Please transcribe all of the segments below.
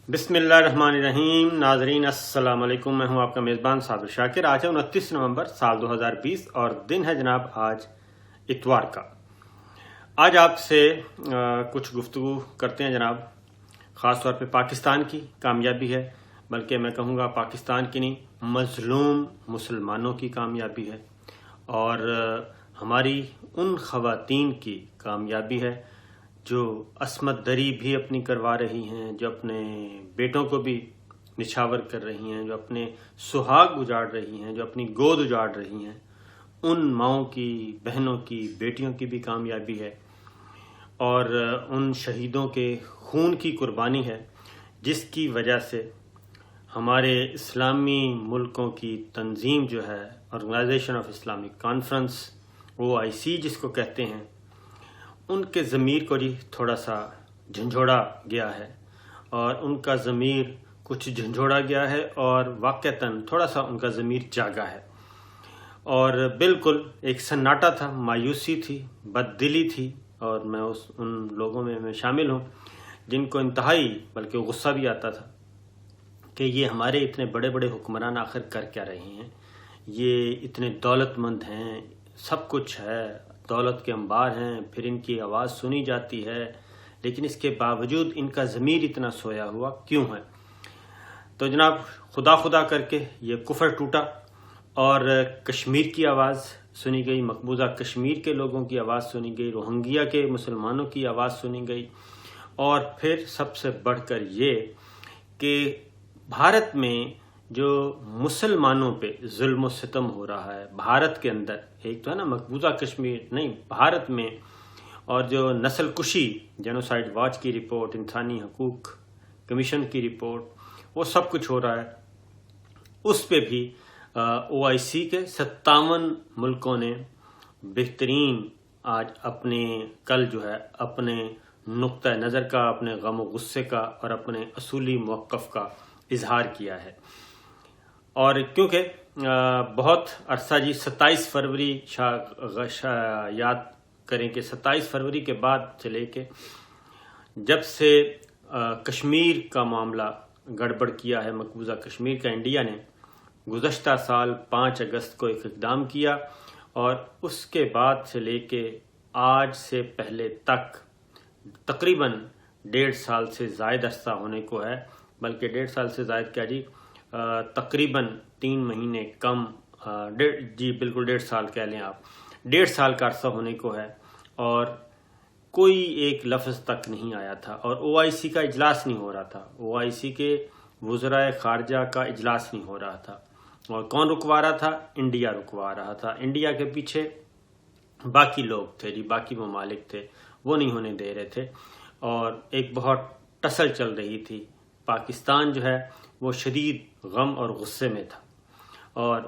بسم اللہ الرحمن الرحیم۔ ناظرین السلام علیکم، میں ہوں آپ کا میزبان صابر شاکر۔ آج ہے 29 نومبر سال 2020 اور دن ہے جناب آج اتوار کا۔ آج آپ سے کچھ گفتگو کرتے ہیں جناب، خاص طور پہ پاکستان کی کامیابی ہے، بلکہ میں کہوں گا پاکستان کی نہیں، مظلوم مسلمانوں کی کامیابی ہے، اور ہماری ان خواتین کی کامیابی ہے جو عصمت دری بھی اپنی کروا رہی ہیں، جو اپنے بیٹوں کو بھی نچھاور کر رہی ہیں، جو اپنے سہاگ اجاڑ رہی ہیں، جو اپنی گود اجاڑ رہی ہیں، ان ماؤں کی، بہنوں کی، بیٹیوں کی بھی کامیابی ہے، اور ان شہیدوں کے خون کی قربانی ہے جس کی وجہ سے ہمارے اسلامی ملکوں کی تنظیم جو ہے، organization of Islamic conference OIC جس کو کہتے ہیں، ان کے ضمیر کو جی تھوڑا سا جھنجھوڑا گیا ہے، اور ان کا ضمیر کچھ جھنجھوڑا گیا ہے، اور واقعتاً تھوڑا سا ان کا ضمیر جاگا ہے، اور بالکل ایک سناٹا تھا، مایوسی تھی، بددلی تھی، اور میں ان لوگوں میں شامل ہوں جن کو انتہائی بلکہ غصہ بھی آتا تھا کہ یہ ہمارے اتنے بڑے بڑے حکمران آخر کر کیا رہے ہیں، یہ اتنے دولت مند ہیں، سب کچھ ہے، دولت کے انبار ہیں، پھر ان کی آواز سنی جاتی ہے، لیکن اس کے باوجود ان کا ضمیر اتنا سویا ہوا کیوں ہے؟ تو جناب خدا خدا کر کے یہ کفر ٹوٹا، اور کشمیر کی آواز سنی گئی، مقبوضہ کشمیر کے لوگوں کی آواز سنی گئی، روہنگیا کے مسلمانوں کی آواز سنی گئی، اور پھر سب سے بڑھ کر یہ کہ بھارت میں جو مسلمانوں پہ ظلم و ستم ہو رہا ہے بھارت کے اندر، ایک تو ہے نا مقبوضہ کشمیر نہیں، بھارت میں، اور جو نسل کشی، جینوسائیڈ واچ کی رپورٹ، انسانی حقوق کمیشن کی رپورٹ، وہ سب کچھ ہو رہا ہے، اس پہ بھی OIC کے 57 ملکوں نے بہترین آج اپنے کل جو ہے اپنے نقطہ نظر کا، اپنے غم و غصے کا، اور اپنے اصولی موقف کا اظہار کیا ہے۔ اور کیونکہ بہت عرصہ جی 27 فروری یاد کریں کہ 27 فروری کے بعد سے لے کے جب سے کشمیر کا معاملہ گڑبڑ کیا ہے، مقبوضہ کشمیر کا، انڈیا نے گزشتہ سال 5 اگست کو ایک اقدام کیا، اور اس کے بعد سے لے کے آج سے پہلے تک تقریباً 1.5 سال سے زائد عرصہ ہونے کو ہے، بلکہ 1.5 سال سے زائد کیا جی، تقریباً 3 مہینے کم، جی بالکل 1.5 سال کہہ لیں آپ، 1.5 سال کا عرصہ ہونے کو ہے، اور کوئی ایک لفظ تک نہیں آیا تھا، اور OIC کا اجلاس نہیں ہو رہا تھا، OIC کے وزرائے خارجہ کا اجلاس نہیں ہو رہا تھا، اور کون رکوا رہا تھا؟ انڈیا رکوا رہا تھا، انڈیا کے پیچھے باقی لوگ تھے جی، باقی ممالک تھے، وہ نہیں ہونے دے رہے تھے، اور ایک بہت ٹسل چل رہی تھی، پاکستان جو ہے وہ شدید غم اور غصے میں تھا، اور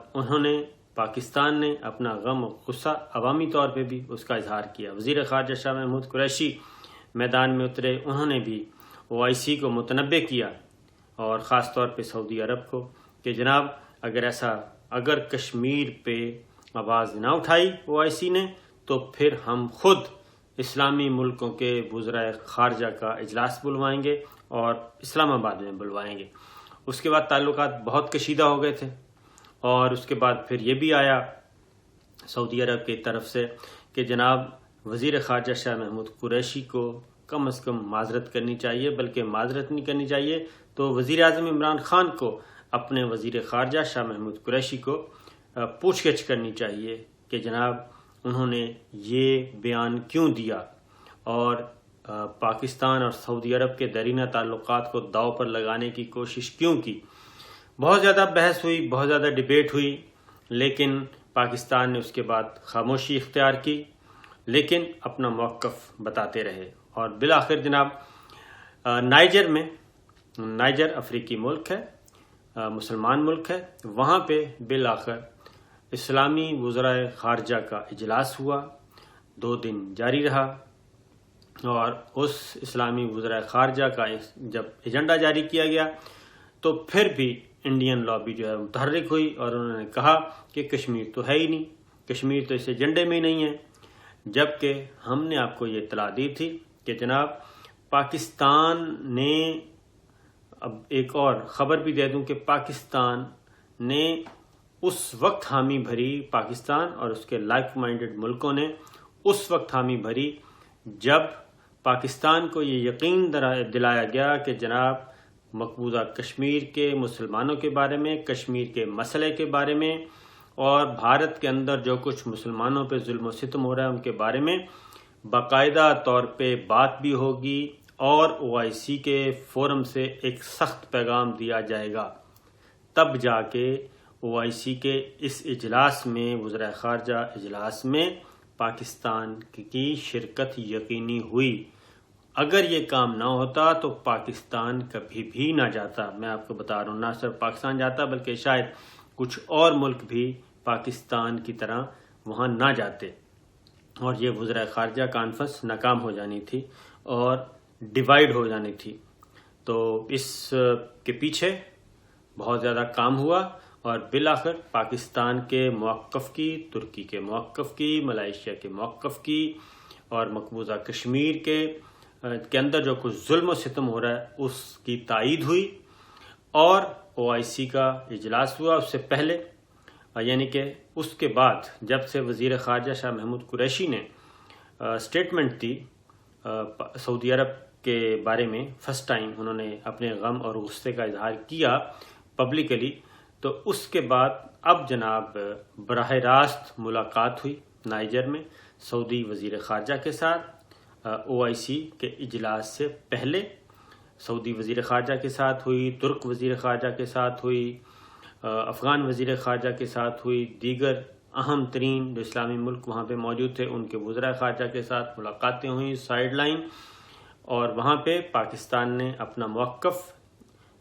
پاکستان نے اپنا غم اور غصہ عوامی طور پہ بھی اس کا اظہار کیا۔ وزیر خارجہ شاہ محمود قریشی میدان میں اترے، انہوں نے بھی OIC کو متنبع کیا، اور خاص طور پہ سعودی عرب کو، کہ جناب اگر کشمیر پہ آواز نہ اٹھائی OIC نے تو پھر ہم خود اسلامی ملکوں کے وزرائے خارجہ کا اجلاس بلوائیں گے اور اسلام آباد میں بلوائیں گے۔ اس کے بعد تعلقات بہت کشیدہ ہو گئے تھے، اور اس کے بعد پھر یہ بھی آیا سعودی عرب کی طرف سے کہ جناب وزیر خارجہ شاہ محمود قریشی کو کم از کم معذرت کرنی چاہیے، بلکہ معذرت نہیں کرنی چاہیے تو وزیر اعظم عمران خان کو اپنے وزیر خارجہ شاہ محمود قریشی کو پوچھ گچھ کرنی چاہیے کہ جناب انہوں نے یہ بیان کیوں دیا، اور پاکستان اور سعودی عرب کے دیرینہ تعلقات کو داؤ پر لگانے کی کوشش کیوں کی۔ بہت زیادہ بحث ہوئی، بہت زیادہ ڈیبیٹ ہوئی، لیکن پاکستان نے اس کے بعد خاموشی اختیار کی، لیکن اپنا موقف بتاتے رہے، اور بالآخر جناب نائجر افریقی ملک ہے، مسلمان ملک ہے، وہاں پہ بالآخر اسلامی وزرائے خارجہ کا اجلاس ہوا، 2 دن جاری رہا، اور اس اسلامی وزرائے خارجہ کا جب ایجنڈا جاری کیا گیا تو پھر بھی انڈین لابی جو ہے متحرک ہوئی، اور انہوں نے کہا کہ کشمیر تو ہے ہی نہیں، کشمیر تو اس ایجنڈے میں ہی نہیں ہے، جبکہ ہم نے آپ کو یہ اطلاع دی تھی کہ جناب پاکستان نے اب ایک اور خبر بھی دے دوں کہ پاکستان نے اس وقت حامی بھری، پاکستان اور اس کے لائک مائنڈڈ ملکوں نے اس وقت حامی بھری جب پاکستان کو یہ یقین دلایا گیا کہ جناب مقبوضہ کشمیر کے مسلمانوں کے بارے میں، کشمیر کے مسئلے کے بارے میں اور بھارت کے اندر جو کچھ مسلمانوں پہ ظلم و ستم ہو رہا ہے ان کے بارے میں باقاعدہ طور پہ بات بھی ہوگی اور OIC کے فورم سے ایک سخت پیغام دیا جائے گا۔ تب جا کے OIC کے اس اجلاس میں، وزراء خارجہ اجلاس میں پاکستان کی شرکت یقینی ہوئی۔ اگر یہ کام نہ ہوتا تو پاکستان کبھی بھی نہ جاتا۔ میں آپ کو بتا رہا ہوں، نہ صرف پاکستان جاتا بلکہ شاید کچھ اور ملک بھی پاکستان کی طرح وہاں نہ جاتے، اور یہ وزراء خارجہ کانفرنس ناکام ہو جانی تھی اور ڈیوائیڈ ہو جانی تھی۔ تو اس کے پیچھے بہت زیادہ کام ہوا اور بالآخر پاکستان کے موقف کی، ترکی کے موقف کی، ملائیشیا کے موقف کی اور مقبوضہ کشمیر کے اندر جو کچھ ظلم و ستم ہو رہا ہے اس کی تائید ہوئی، اور OIC کا اجلاس ہوا اس سے پہلے، یعنی کہ اس کے بعد جب سے وزیر خارجہ شاہ محمود قریشی نے سٹیٹمنٹ دی سعودی عرب کے بارے میں، فرسٹ ٹائم انہوں نے اپنے غم اور غصے کا اظہار کیا پبلکلی، تو اس کے بعد اب جناب براہ راست ملاقات ہوئی نائجر میں سعودی وزیر خارجہ کے ساتھ۔ OIC کے اجلاس سے پہلے سعودی وزیر خارجہ کے ساتھ ہوئی، ترک وزیر خارجہ کے ساتھ ہوئی، افغان وزیر خارجہ کے ساتھ ہوئی، دیگر اہم ترین جو اسلامی ملک وہاں پہ موجود تھے ان کے وزراء خارجہ کے ساتھ ملاقاتیں ہوئیں سائیڈ لائن، اور وہاں پہ پاکستان نے اپنا موقف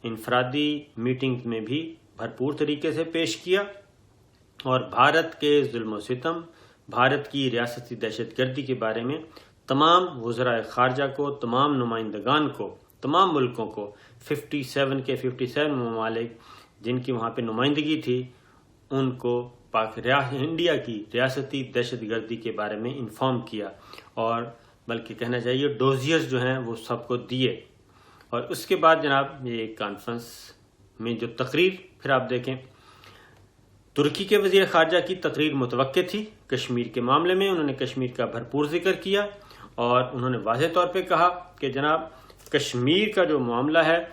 انفرادی میٹنگ میں بھی بھرپور طریقے سے پیش کیا، اور بھارت کے ظلم و ستم، بھارت کی ریاستی دہشت گردی کے بارے میں تمام وزراء خارجہ کو، تمام نمائندگان کو، تمام ملکوں کو، 57 ممالک جن کی وہاں پہ نمائندگی تھی ان کو انڈیا کی ریاستی دہشت گردی کے بارے میں انفارم کیا، اور بلکہ کہنا چاہیے ڈوزیئرز جو ہیں وہ سب کو دیے۔ اور اس کے بعد جناب یہ کانفرنس میں جو تقریر، پھر آپ دیکھیں ترکی کے وزیر خارجہ کی تقریر متوقع تھی کشمیر کے معاملے میں، انہوں نے کشمیر کا بھرپور ذکر کیا اور انہوں نے واضح طور پہ کہا کہ جناب کشمیر کا جو معاملہ ہے،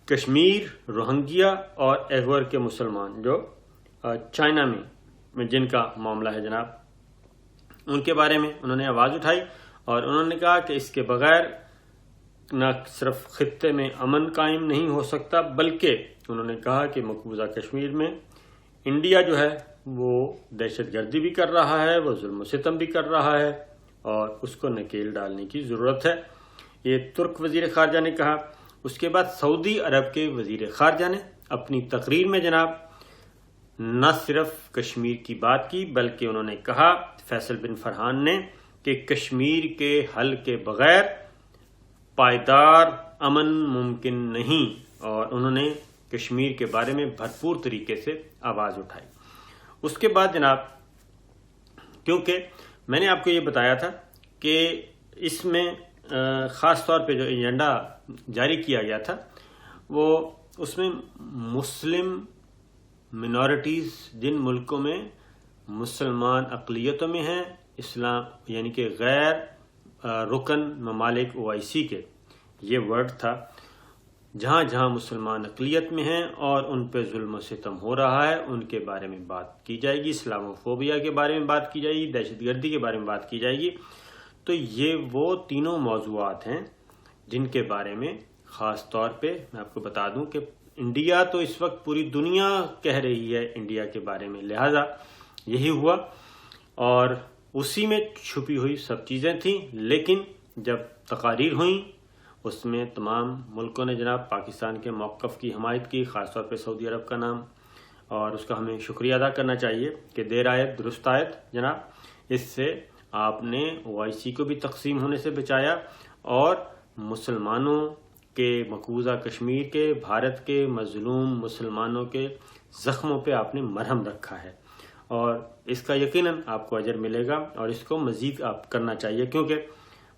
کشمیر، روہنگیا اور ایغور کے مسلمان جو چائنا میں جن کا معاملہ ہے جناب، ان کے بارے میں انہوں نے آواز اٹھائی، اور انہوں نے کہا کہ اس کے بغیر نہ صرف خطے میں امن قائم نہیں ہو سکتا، بلکہ انہوں نے کہا کہ مقبوضہ کشمیر میں انڈیا جو ہے وہ دہشت گردی بھی کر رہا ہے، وہ ظلم و ستم بھی کر رہا ہے، اور اس کو نکیل ڈالنے کی ضرورت ہے۔ یہ ترک وزیر خارجہ نے کہا۔ اس کے بعد سعودی عرب کے وزیر خارجہ نے اپنی تقریر میں جناب نہ صرف کشمیر کی بات کی، بلکہ انہوں نے کہا، فیصل بن فرحان نے، کہ کشمیر کے حل کے بغیر پائیدار امن ممکن نہیں، اور انہوں نے کشمیر کے بارے میں بھرپور طریقے سے آواز اٹھائی۔ اس کے بعد جناب، کیونکہ میں نے آپ کو یہ بتایا تھا کہ اس میں خاص طور پہ جو ایجنڈا جاری کیا گیا تھا وہ اس میں مسلم منورٹیز، جن ملکوں میں مسلمان اقلیتوں میں ہیں، اسلام یعنی کہ غیر رکن ممالک OIC کے، یہ ورڈ تھا، جہاں جہاں مسلمان اقلیت میں ہیں اور ان پہ ظلم و ستم ہو رہا ہے ان کے بارے میں بات کی جائے گی، اسلاموفوبیا کے بارے میں بات کی جائے گی، دہشت گردی کے بارے میں بات کی جائے گی۔ تو یہ وہ تینوں موضوعات ہیں جن کے بارے میں خاص طور پہ میں آپ کو بتا دوں کہ انڈیا تو اس وقت پوری دنیا کہہ رہی ہے انڈیا کے بارے میں، لہذا یہی ہوا، اور اسی میں چھپی ہوئی سب چیزیں تھیں۔ لیکن جب تقاریر ہوئیں اس میں تمام ملکوں نے جناب پاکستان کے موقف کی حمایت کی، خاص طور پہ سعودی عرب کا نام، اور اس کا ہمیں شکریہ ادا کرنا چاہیے کہ دیر آیت درست آیت جناب، اس سے آپ نے OIC کو بھی تقسیم ہونے سے بچایا اور مسلمانوں کے، مقبوضہ کشمیر کے، بھارت کے مظلوم مسلمانوں کے زخموں پہ آپ نے مرہم رکھا ہے، اور اس کا یقیناً آپ کو اجر ملے گا، اور اس کو مزید آپ کرنا چاہیے، کیونکہ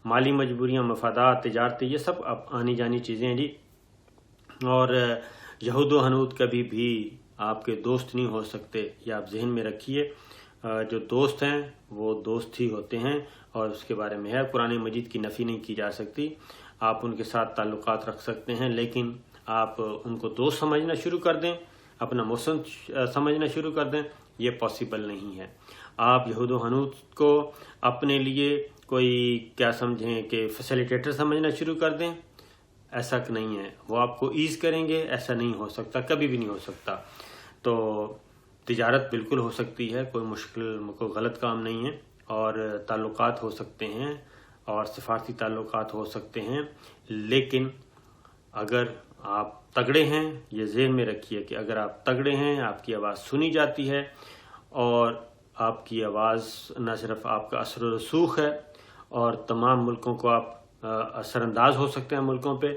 مالی مجبوریاں، مفادات، تجارتی، یہ سب اب آنی جانی چیزیں ہیں جی، اور یہود و ہنود کبھی بھی آپ کے دوست نہیں ہو سکتے، یہ آپ ذہن میں رکھیے۔ جو دوست ہیں وہ دوست ہی ہوتے ہیں، اور اس کے بارے میں ہے قرآن مجید کی نفی نہیں کی جا سکتی۔ آپ ان کے ساتھ تعلقات رکھ سکتے ہیں، لیکن آپ ان کو دوست سمجھنا شروع کر دیں، اپنا محسن سمجھنا شروع کر دیں، یہ پاسبل نہیں ہے۔ آپ یہود و ہنود کو اپنے لیے کوئی کیا سمجھیں کہ فیسیلیٹیٹر سمجھنا شروع کر دیں، ایسا نہیں ہے۔ وہ آپ کو ایز کریں گے، ایسا نہیں ہو سکتا، کبھی بھی نہیں ہو سکتا۔ تو تجارت بالکل ہو سکتی ہے، کوئی مشکل کوئی غلط کام نہیں ہے، اور تعلقات ہو سکتے ہیں اور سفارتی تعلقات ہو سکتے ہیں، لیکن اگر آپ تگڑے ہیں، یہ ذہن میں رکھیے کہ اگر آپ تگڑے ہیں، آپ کی آواز سنی جاتی ہے، اور آپ کی آواز نہ صرف آپ کا اثر و رسوخ ہے اور تمام ملکوں کو آپ اثر انداز ہو سکتے ہیں ملکوں پہ،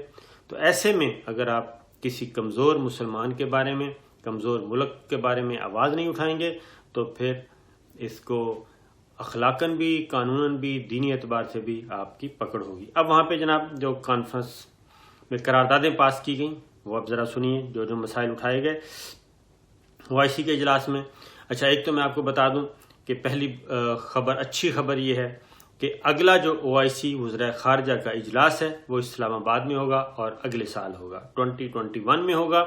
تو ایسے میں اگر آپ کسی کمزور مسلمان کے بارے میں، کمزور ملک کے بارے میں آواز نہیں اٹھائیں گے، تو پھر اس کو اخلاقاً بھی، قانوناً بھی، دینی اعتبار سے بھی آپ کی پکڑ ہوگی۔ اب وہاں پہ جناب جو کانفرنس میں قراردادیں پاس کی گئیں، وہ اب ذرا سنیے جو مسائل اٹھائے گئے OIC کے اجلاس میں۔ اچھا، ایک تو میں آپ کو بتا دوں کہ پہلی خبر، اچھی خبر یہ ہے کہ اگلا جو OIC وزراء خارجہ کا اجلاس ہے وہ اسلام آباد میں ہوگا، اور اگلے سال ہوگا، 2021 میں ہوگا،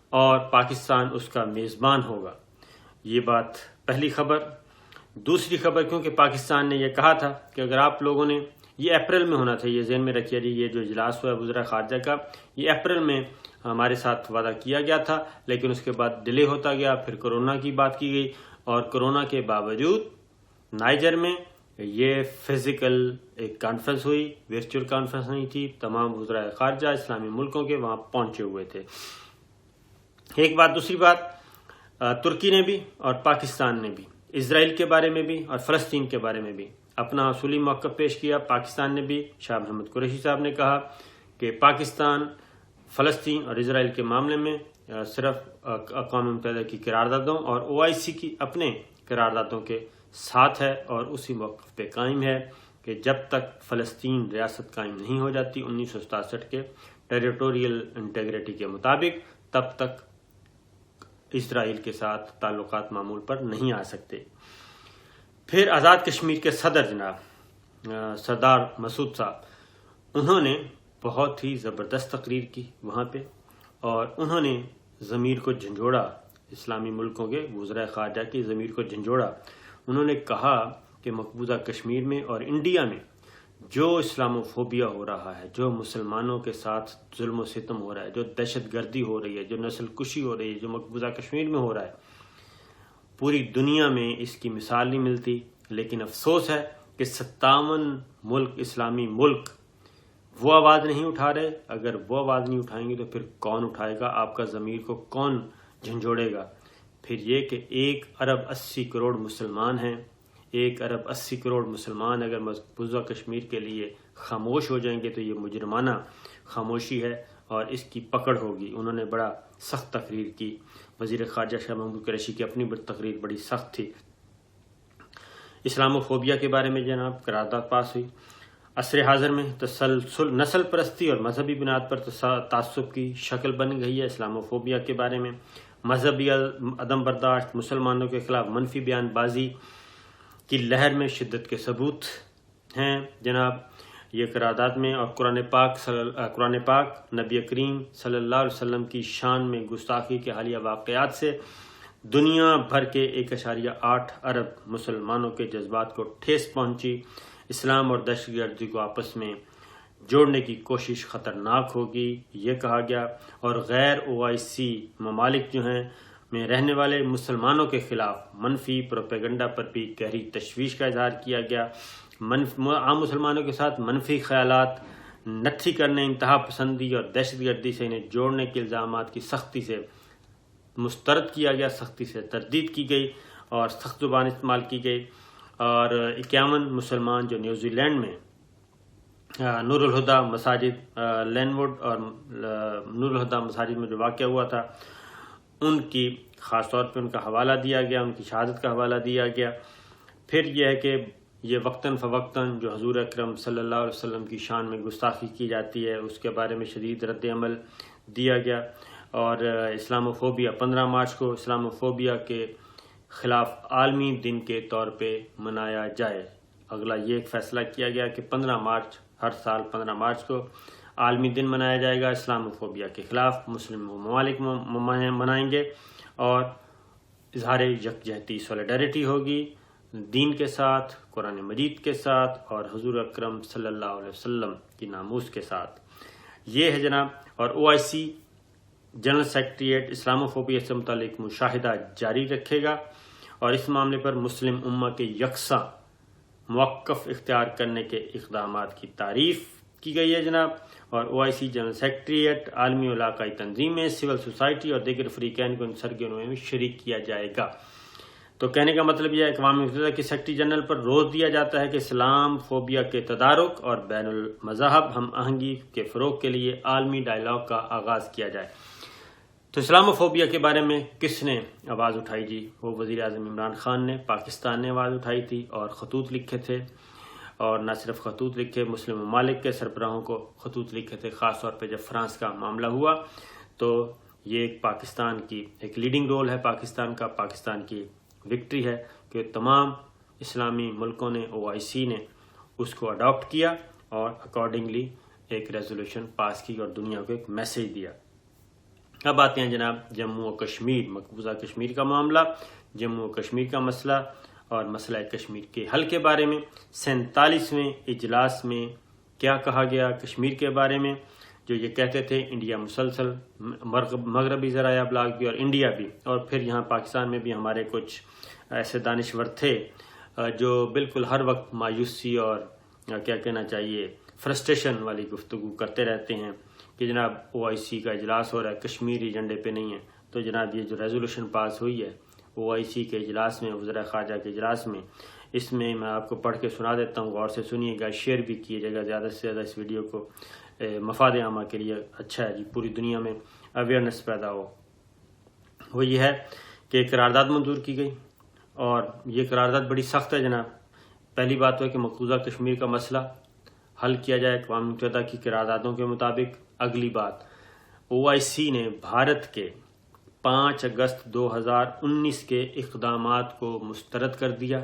اور پاکستان اس کا میزبان ہوگا۔ یہ بات پہلی خبر۔ دوسری خبر، کیونکہ پاکستان نے یہ کہا تھا کہ اگر آپ لوگوں نے، یہ اپریل میں ہونا تھا، یہ ذہن میں رکھیے جی، یہ جو اجلاس ہوا ہے وزراء خارجہ کا، یہ اپریل میں ہمارے ساتھ وعدہ کیا گیا تھا، لیکن اس کے بعد ڈیلے ہوتا گیا، پھر کورونا کی بات کی گئی، اور کورونا کے باوجود نائجر میں یہ فزیکل ایک کانفرنس ہوئی، ورچوئل کانفرنس نہیں تھی، تمام وزراء خارجہ اسلامی ملکوں کے وہاں پہنچے ہوئے تھے۔ ایک بات۔ دوسری بات، ترکی نے بھی اور پاکستان نے بھی اسرائیل کے بارے میں بھی اور فلسطین کے بارے میں بھی اپنا اصولی موقف پیش کیا۔ پاکستان نے بھی، شاہ محمد قریشی صاحب نے کہا کہ پاکستان فلسطین اور اسرائیل کے معاملے میں صرف اقوام متحدہ کی قراردادوں اور OIC کی اپنے قراردادوں کے ساتھ ہے، اور اسی موقف پہ قائم ہے کہ جب تک فلسطین ریاست قائم نہیں ہو جاتی 1967 کے ٹیریٹوریل انٹیگریٹی کے مطابق، تب تک اسرائیل کے ساتھ تعلقات معمول پر نہیں آ سکتے۔ پھر آزاد کشمیر کے صدر جناب سردار مسعود صاحب، انہوں نے بہت ہی زبردست تقریر کی وہاں پہ، اور انہوں نے ضمیر کو جھنجھوڑا، اسلامی ملکوں کے وزراء خارجہ کی ضمیر کو جھنجھوڑا۔ انہوں نے کہا کہ مقبوضہ کشمیر میں اور انڈیا میں جو اسلامو فوبیا ہو رہا ہے، جو مسلمانوں کے ساتھ ظلم و ستم ہو رہا ہے، جو دہشت گردی ہو رہی ہے، جو نسل کشی ہو رہی ہے، جو مقبوضہ کشمیر میں ہو رہا ہے، پوری دنیا میں اس کی مثال نہیں ملتی۔ لیکن افسوس ہے کہ 57 ملک، اسلامی ملک، وہ آواز نہیں اٹھا رہے۔ اگر وہ آواز نہیں اٹھائیں گے تو پھر کون اٹھائے گا؟ آپ کا ضمیر کو کون جھنجھوڑے گا؟ پھر یہ کہ 1 ارب 80 کروڑ مسلمان ہیں، 1 ارب 80 کروڑ مسلمان اگر مقبوضہ کشمیر کے لیے خاموش ہو جائیں گے تو یہ مجرمانہ خاموشی ہے، اور اس کی پکڑ ہوگی۔ انہوں نے بڑا سخت تقریر کی، وزیر خارجہ شاہ محمود قریشی کی اپنی تقریر بڑی سخت تھی۔ اسلامو فوبیا کے بارے میں جناب قرارداد پاس ہوئی۔ عصر حاضر میں تسلسل، نسل پرستی اور مذہبی بنیاد پر تعصب کی شکل بن گئی ہے۔ اسلامو فوبیا کے بارے میں مذہبی عدم برداشت، مسلمانوں کے خلاف منفی بیان بازی کی لہر میں شدت کے ثبوت ہیں جناب یہ قرارداد میں، اور قرآن پاک نبی کریم صلی اللہ علیہ وسلم کی شان میں گستاخی کے حالیہ واقعات سے دنیا بھر کے 1.8 ارب مسلمانوں کے جذبات کو ٹھیس پہنچی۔ اسلام اور دہشت گردی کو آپس میں جوڑنے کی کوشش خطرناک ہوگی، یہ کہا گیا، اور غیر OIC ممالک جو ہیں میں رہنے والے مسلمانوں کے خلاف منفی پروپیگنڈا پر بھی گہری تشویش کا اظہار کیا گیا۔ عام مسلمانوں کے ساتھ منفی خیالات نتھی کرنے، انتہا پسندی اور دہشت گردی سے انہیں جوڑنے کے الزامات کی سختی سے مسترد کیا گیا، سختی سے تردید کی گئی اور سخت زبان استعمال کی گئی۔ اور 51 مسلمان جو نیوزی لینڈ میں نور الہدا مساجد لین ووڈ اور نور الہدا مساجد میں جو واقعہ ہوا تھا، ان کی خاص طور پہ ان کا حوالہ دیا گیا، ان کی شہادت کا حوالہ دیا گیا۔ پھر یہ ہے کہ یہ وقتاً فوقتاً جو حضور اکرم صلی اللہ علیہ وسلم کی شان میں گستاخی کی جاتی ہے، اس کے بارے میں شدید رد عمل دیا گیا، اور اسلاموفوبیا 15 مارچ کو اسلاموفوبیا کے خلاف عالمی دن کے طور پہ منایا جائے۔ اگلا یہ ایک فیصلہ کیا گیا کہ 15 مارچ ہر سال 15 مارچ کو عالمی دن منایا جائے گا اسلاموفوبیا کے خلاف، مسلم ممالک منائیں گے، اور اظہار یکجہتی سولیڈریٹی ہوگی دین کے ساتھ، قرآن مجید کے ساتھ، اور حضور اکرم صلی اللہ علیہ وسلم کی ناموس کے ساتھ۔ یہ ہے جناب، اور OIC جنرل سیکریٹریٹ اسلاموفوبیا سے متعلق مشاہدہ جاری رکھے گا، اور اس معاملے پر مسلم امہ کے یکساں موقف اختیار کرنے کے اقدامات کی تعریف کی گئی ہے جناب۔ اور OIC جنرل سیکریٹریٹ عالمی علاقائی تنظیمیں، سول سوسائٹی اور دیگر فریقین کو ان سرگرمیوں میں شریک کیا جائے گا۔ تو کہنے کا مطلب یہ ہے کہ اقوام متحدہ کے سیکرٹری جنرل پر روز دیا جاتا ہے کہ اسلام فوبیا کے تدارک اور بین المذاہب ہم آہنگی کے فروغ کے لیے عالمی ڈائیلاگ کا آغاز کیا جائے۔ تو اسلاموفوبیا کے بارے میں کس نے آواز اٹھائی جی؟ وہ وزیر اعظم عمران خان نے، پاکستان نے آواز اٹھائی تھی اور خطوط لکھے تھے، اور نہ صرف خطوط لکھے، مسلم ممالک کے سربراہوں کو خطوط لکھے تھے، خاص طور پہ جب فرانس کا معاملہ ہوا تو یہ ایک پاکستان کی ایک لیڈنگ رول ہے، پاکستان کی وکٹری ہے کہ تمام اسلامی ملکوں نے، OIC نے اس کو اڈاپٹ کیا اور اکارڈنگلی ایک ریزولوشن پاس کی اور دنیا کو ایک میسیج دیا۔ اب آتے ہیں جناب جموں و کشمیر، مقبوضہ کشمیر کا معاملہ، جموں و کشمیر کا مسئلہ اور مسئلہ کشمیر کے حل کے بارے میں 47ویں اجلاس میں کیا کہا گیا کشمیر کے بارے میں، جو یہ کہتے تھے انڈیا مسلسل، مغربی ذرائع ابلاغ بھی اور انڈیا بھی، اور پھر یہاں پاکستان میں بھی ہمارے کچھ ایسے دانشور تھے جو بالکل ہر وقت مایوسی اور کیا کہنا چاہیے فرسٹریشن والی گفتگو کرتے رہتے ہیں کہ جناب OIC کا اجلاس ہو رہا ہے، کشمیر ایجنڈے پہ نہیں ہے۔ تو جناب یہ جو ریزولوشن پاس ہوئی ہے OIC کے اجلاس میں، وزراء خارجہ کے اجلاس میں، اس میں میں آپ کو پڑھ کے سنا دیتا ہوں، غور سے سنیے گا، شیئر بھی کیجیے گا زیادہ سے زیادہ اس ویڈیو کو، مفاد عامہ کے لیے اچھا ہے جی، پوری دنیا میں اویئرنیس پیدا ہو۔ وہ یہ ہے کہ قرارداد منظور کی گئی، اور یہ قرارداد بڑی سخت ہے جناب۔ پہلی بات ہے کہ مقبوضہ کشمیر کا مسئلہ حل کیا جائے اقوام متحدہ کی قراردادوں کے مطابق۔ اگلی بات، OIC نے بھارت کے 5 اگست 2019 کے اقدامات کو مسترد کر دیا،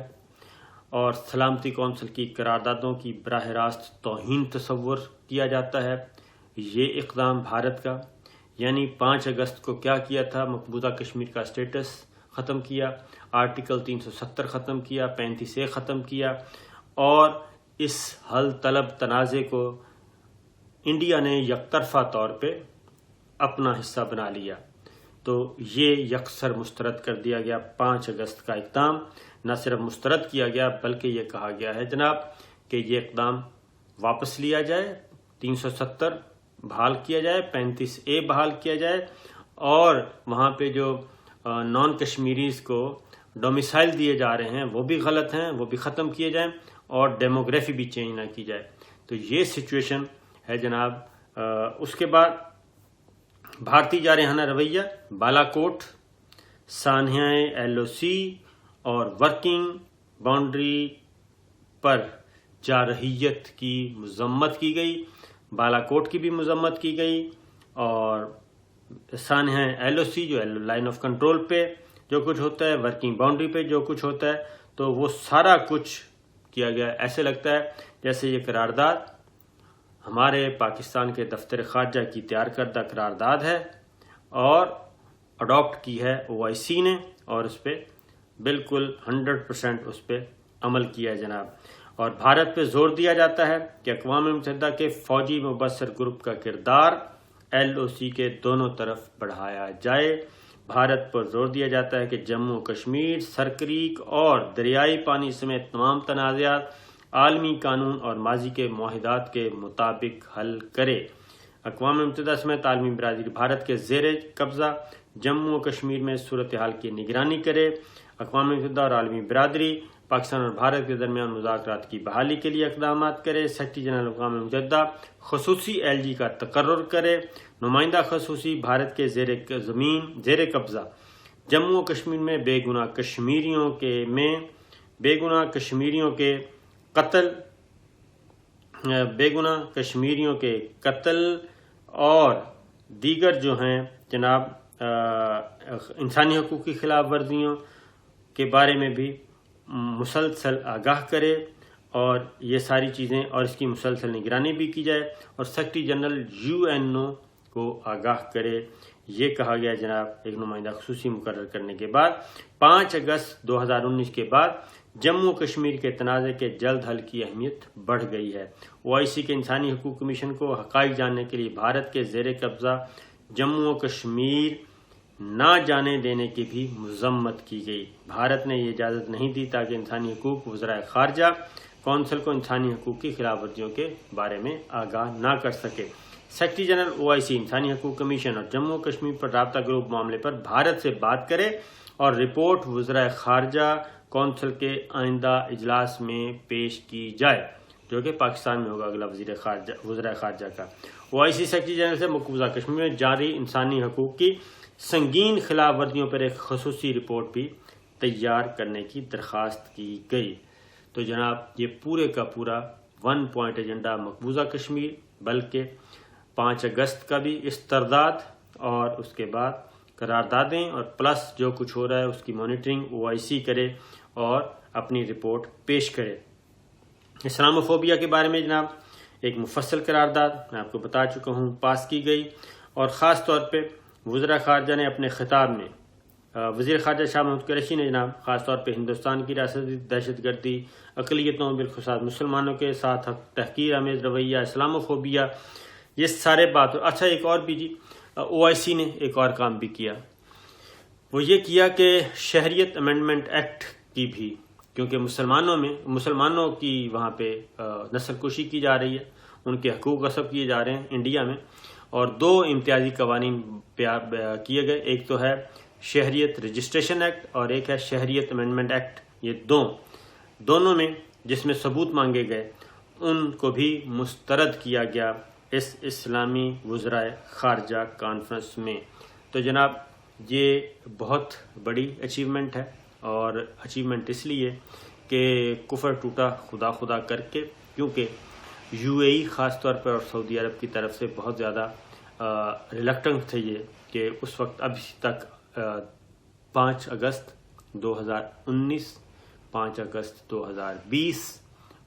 اور سلامتی کونسل کی قراردادوں کی براہ راست توہین تصور کیا جاتا ہے یہ اقدام بھارت کا۔ یعنی 5 اگست کو کیا کیا تھا؟ مقبوضہ کشمیر کا اسٹیٹس ختم کیا، آرٹیکل 370 ختم کیا، 35A ختم کیا، اور اس حل طلب تنازع کو انڈیا نے یک طرفہ طور پہ اپنا حصہ بنا لیا۔ تو یہ یکسر مسترد کر دیا گیا 5 اگست کا اقدام۔ نہ صرف مسترد کیا گیا بلکہ یہ کہا گیا ہے جناب کہ یہ اقدام واپس لیا جائے، 370 بحال کیا جائے، 35A بحال کیا جائے، اور وہاں پہ جو نان کشمیریز کو ڈومیسائل دیے جا رہے ہیں وہ بھی غلط ہیں، وہ بھی ختم کیے جائیں، اور ڈیموگرافی بھی چینج نہ کی جائے۔ تو یہ سچویشن ہے جناب۔ اس کے بعد بھارتی جارحانہ رویہ، بالا کوٹ، سانحہ LOC اور ورکنگ باؤنڈری پر جارحیت کی مذمت کی گئی، بالا کوٹ کی بھی مذمت کی گئی، اور سانحہ LOC جو لائن آف کنٹرول پہ جو کچھ ہوتا ہے، ورکنگ باؤنڈری پہ جو کچھ ہوتا ہے، تو وہ سارا کچھ کیا گیا۔ ایسے لگتا ہے جیسے یہ قرارداد ہمارے پاکستان کے دفتر خارجہ کی تیار کردہ قرارداد ہے، اور اڈاپٹ کی ہے OIC نے، اور اس پہ بالکل 100% اس پہ عمل کیا ہے جناب۔ اور بھارت پہ زور دیا جاتا ہے کہ اقوام متحدہ کے فوجی مبصر گروپ کا کردار LOC کے دونوں طرف بڑھایا جائے۔ بھارت پر زور دیا جاتا ہے کہ جموں کشمیر، سرکریک اور دریائی پانی سمیت تمام تنازعات عالمی قانون اور ماضی کے معاہدات کے مطابق حل کرے۔ اقوام متحدہ سمیت عالمی برادری بھارت کے زیر قبضہ جموں و کشمیر میں صورتحال کی نگرانی کرے۔ اقوام متحدہ اور عالمی برادری پاکستان اور بھارت کے درمیان مذاکرات کی بحالی کے لیے اقدامات کرے۔ سیکرٹری جنرل اقوام متحدہ خصوصی LG کا تقرر کرے۔ نمائندہ خصوصی بھارت کے زیر قبضہ جموں و کشمیر میں بے گناہ کشمیریوں کے قتل اور دیگر جو ہیں جناب انسانی حقوق کی خلاف ورزیوں کے بارے میں بھی مسلسل آگاہ کرے اور یہ ساری چیزیں اور اس کی مسلسل نگرانی بھی کی جائے اور سیکرٹری جنرل UN کو آگاہ کرے. یہ کہا گیا جناب ایک نمائندہ خصوصی مقرر کرنے کے بعد 5 اگست 2019 کے بعد جموں کشمیر کے تنازع کے جلد حل کی اہمیت بڑھ گئی ہے. OIC کے انسانی حقوق کمیشن کو حقائق جاننے کے لیے بھارت کے زیر قبضہ جموں و کشمیر نہ جانے دینے کی بھی مذمت کی گئی. بھارت نے یہ اجازت نہیں دی تاکہ انسانی حقوق وزرائے خارجہ کونسل کو انسانی حقوق کی خلاف ورزیوں کے بارے میں آگاہ نہ کر سکے. سیکرٹری جنرل OIC انسانی حقوق کمیشن اور جموں و کشمیر پر رابطہ گروپ معاملے پر بھارت سے بات کرے اور رپورٹ وزرائے خارجہ کونسل کے آئندہ اجلاس میں پیش کی جائے، جو کہ پاکستان میں ہوگا اگلا وزرائے خارجہ کا. OIC سیکرٹری جنرل سے مقبوضہ کشمیر میں جاری انسانی حقوق کی سنگین خلاف ورزیوں پر ایک خصوصی رپورٹ بھی تیار کرنے کی درخواست کی گئی. تو جناب یہ پورے کا پورا 1 پوائنٹ ایجنڈا مقبوضہ کشمیر، بلکہ 5 اگست کا بھی استرداد اور اس کے بعد قراردادیں اور پلس جو کچھ ہو رہا ہے اس کی مانیٹرنگ OIC کرے اور اپنی رپورٹ پیش کرے. اسلاموفوبیا کے بارے میں جناب ایک مفصل قرارداد میں آپ کو بتا چکا ہوں پاس کی گئی، اور خاص طور پہ وزراء خارجہ نے اپنے خطاب میں وزیر خارجہ شاہ محمود قریشی نے جناب خاص طور پہ ہندوستان کی ریاستی دہشت گردی، اقلیتوں بالخصوص مسلمانوں کے ساتھ تحقیر آمیز رویہ، اسلاموفوبیا، یہ سارے بات. اچھا ایک اور بھی جی OIC نے ایک اور کام بھی کیا، وہ یہ کیا کہ شہریت امینڈمنٹ ایکٹ کی بھی، کیونکہ مسلمانوں کی وہاں پہ نسل کشی کی جا رہی ہے، ان کے حقوق غصب کیے جا رہے ہیں انڈیا میں، اور 2 امتیازی قوانین کیے گئے. ایک تو ہے شہریت رجسٹریشن ایکٹ اور ایک ہے شہریت امینڈمنٹ ایکٹ. یہ دونوں میں جس میں ثبوت مانگے گئے ان کو بھی مسترد کیا گیا اس اسلامی وزرائے خارجہ کانفرنس میں. تو جناب یہ بہت بڑی اچیومنٹ ہے، اور اچیومنٹ اس لیے کہ کفر ٹوٹا خدا خدا کر کے، کیونکہ UAE خاص طور پر اور سعودی عرب کی طرف سے بہت زیادہ ریلکٹنٹ تھے یہ کہ اس وقت ابھی تک 5 اگست 2019، 5 اگست 2020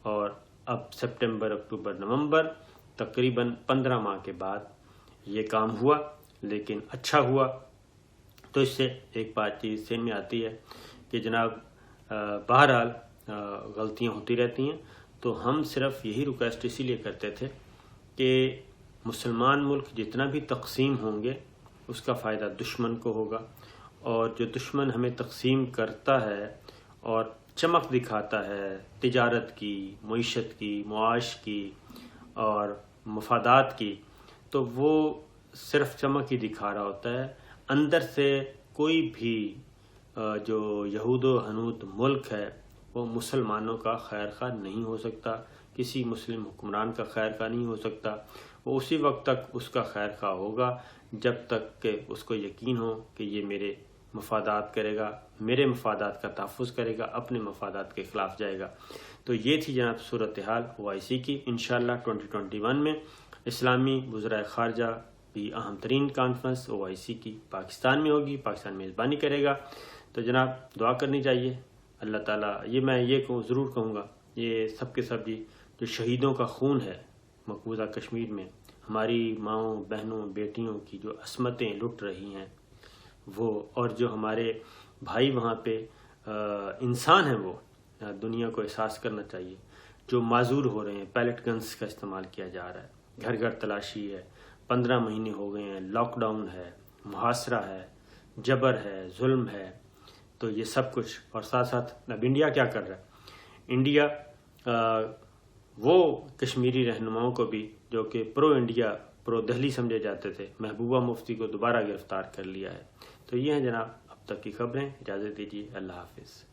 اور اب سپٹمبر، اکتوبر، نومبر، تقریباً 15 ماہ کے بعد یہ کام ہوا، لیکن اچھا ہوا. تو اس سے ایک بات چیز سمجھ میں آتی ہے کہ جناب بہرحال غلطیاں ہوتی رہتی ہیں، تو ہم صرف یہی ریکویسٹ اسی لیے کرتے تھے کہ مسلمان ملک جتنا بھی تقسیم ہوں گے اس کا فائدہ دشمن کو ہوگا، اور جو دشمن ہمیں تقسیم کرتا ہے اور چمک دکھاتا ہے تجارت کی، معیشت کی، معاش کی اور مفادات کی، تو وہ صرف چمک ہی دکھا رہا ہوتا ہے. اندر سے کوئی بھی جو یہود و حنود ملک ہے وہ مسلمانوں کا خیر خواہ نہیں ہو سکتا، کسی مسلم حکمران کا خیر خواہ نہیں ہو سکتا. وہ اسی وقت تک اس کا خیر خواہ ہوگا جب تک کہ اس کو یقین ہو کہ یہ میرے مفادات کرے گا، میرے مفادات کا تحفظ کرے گا، اپنے مفادات کے خلاف جائے گا. تو یہ تھی جناب صورتحال OIC کی. انشاءاللہ 2021 میں اسلامی وزرائے خارجہ بھی اہم ترین کانفرنس OIC کی پاکستان میں ہوگی، پاکستان میزبانی کرے گا. تو جناب دعا کرنی چاہیے اللہ تعالیٰ. میں ضرور کہوں گا، یہ سب کے سب جو شہیدوں کا خون ہے مقبوضہ کشمیر میں، ہماری ماؤں، بہنوں، بیٹیوں کی جو عصمتیں لٹ رہی ہیں وہ، اور جو ہمارے بھائی وہاں پہ انسان ہیں، وہ دنیا کو احساس کرنا چاہیے. جو معذور ہو رہے ہیں، پیلٹ گنز کا استعمال کیا جا رہا ہے، گھر گھر تلاشی ہے، 15 مہینے ہو گئے ہیں، لاک ڈاؤن ہے، محاصرہ ہے، جبر ہے، ظلم ہے. تو یہ سب کچھ، اور ساتھ ساتھ اب انڈیا کیا کر رہا ہے؟ انڈیا وہ کشمیری رہنماؤں کو بھی جو کہ پرو انڈیا، پرو دہلی سمجھے جاتے تھے، محبوبہ مفتی کو دوبارہ گرفتار کر لیا ہے. تو یہ ہیں جناب اب تک کی خبریں. اجازت دیجیے، اللہ حافظ.